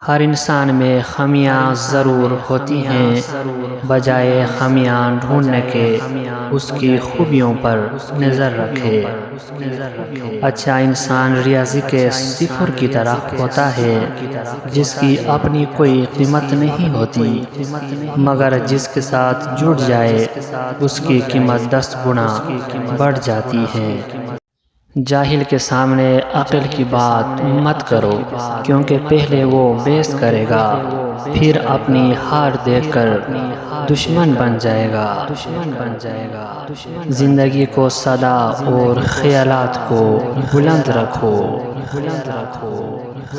ہر انسان میں خامیاں ضرور ہوتی ہیں، بجائے خامیاں ڈھونڈنے کے اس کی خوبیوں پر نظر رکھے۔ اچھا انسان ریاضی کے صفر کی طرح ہوتا ہے جس کی اپنی کوئی قیمت نہیں ہوتی، مگر جس کے ساتھ جڑ جائے اس کی قیمت 10 گنا بڑھ جاتی ہے۔ جاہل کے سامنے عقل کی بات مت کرو، کیونکہ پہلے وہ بحث کرے گا، پھر اپنی ہار دیکھ کر دشمن بن جائے گا۔ زندگی کو سادہ اور خیالات کو بلند رکھو۔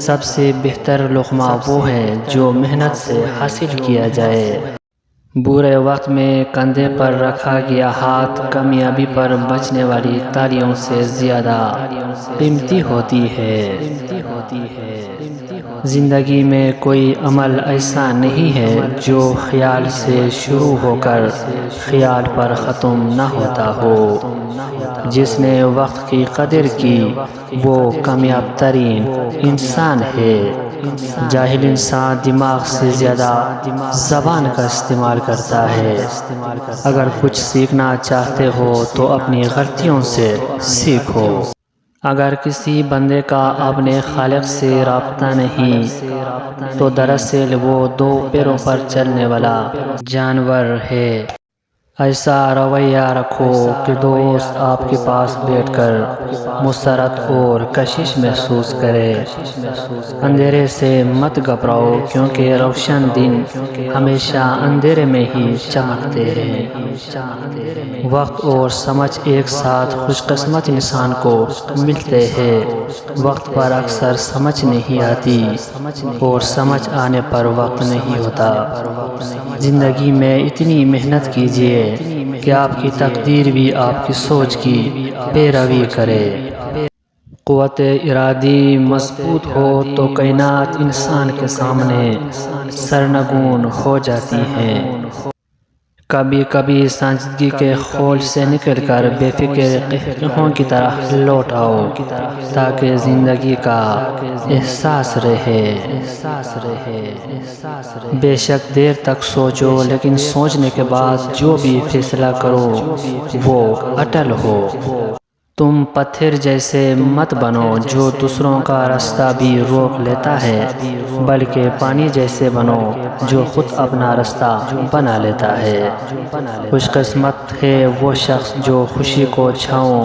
سب سے بہتر لقمہ وہ ہے جو محنت سے حاصل کیا جائے۔ برے وقت میں کندھے پر رکھا گیا ہاتھ کامیابی پر بجنے والی تالیوں سے زیادہ قیمتی ہوتی ہے۔ زندگی میں کوئی عمل ایسا نہیں ہے جو خیال سے شروع ہو کر خیال پر ختم نہ ہوتا ہو۔ جس نے وقت کی قدر کی وہ کامیاب ترین انسان ہے۔ جاہل انسان دماغ سے زیادہ زبان کا استعمال کرتا ہے۔ اگر کچھ سیکھنا چاہتے ہو تو اپنی غلطیوں سے سیکھو۔ اگر کسی بندے کا اپنے خالق سے رابطہ نہیں تو دراصل وہ 2 پیروں پر چلنے والا جانور ہے۔ ایسا رویہ رکھو کہ دوست آپ کے پاس بیٹھ کر مسرت اور کشش محسوس کرے۔ اندھیرے سے مت گھبراؤ، کیونکہ روشن دن ہمیشہ اندھیرے میں ہی چمکتے ہیں۔ وقت اور سمجھ ایک ساتھ خوش قسمت انسان کو ملتے ہیں۔ وقت پر اکثر سمجھ نہیں آتی اور سمجھ آنے پر وقت نہیں ہوتا۔ زندگی میں اتنی محنت کیجیے کہ آپ کی تقدیر بھی آپ کی سوچ کی پیروی کرے۔ قوت ارادی مضبوط ہو تو کائنات انسان کے سامنے سرنگون ہو جاتی ہے۔ کبھی کبھی سنجیدگی کے خول سے نکل کر بے فکر قہقہوں کی طرح لوٹ آؤ، تاکہ زندگی کا احساس رہے۔ بے شک دیر تک سوچو، لیکن سوچنے کے بعد جو بھی فیصلہ کرو وہ اٹل ہو۔ تم پتھر جیسے مت بنو جو دوسروں کا راستہ بھی روک لیتا ہے، بلکہ پانی جیسے بنو جو خود اپنا راستہ بنا لیتا ہے۔ خوش قسمت ہے وہ شخص جو خوشی کو چھاؤں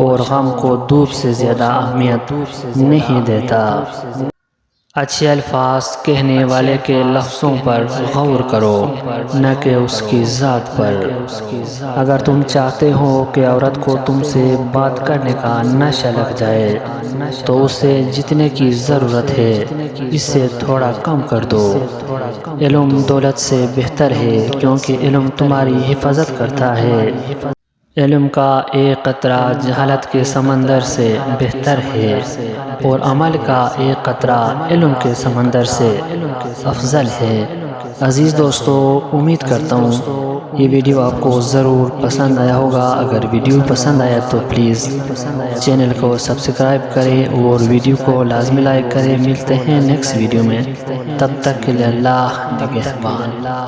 اور غم کو دھوپ سے زیادہ اہمیت نہیں دیتا۔ اچھے الفاظ کہنے والے کے لفظوں پر غور کرو، نہ کہ اس کی ذات پر۔ اگر تم چاہتے ہو کہ عورت کو تم سے بات کرنے کا نشہ لگ جائے تو اسے جتنے کی ضرورت ہے اس سے تھوڑا کم کر دو۔ علم دولت سے بہتر ہے، کیونکہ علم تمہاری حفاظت کرتا ہے۔ علم کا ایک قطرہ جہالت کے سمندر سے بہتر ہے، اور عمل کا ایک قطرہ علم کے سمندر سے افضل ہے۔ عزیز دوستو، امید کرتا ہوں یہ ویڈیو آپ کو ضرور پسند آیا ہوگا۔ اگر ویڈیو پسند آیا تو پلیز چینل کو سبسکرائب کریں اور ویڈیو کو لازمی لائک کریں۔ ملتے ہیں نیکسٹ ویڈیو میں، تب تک کے لیے اللہ نگہبان۔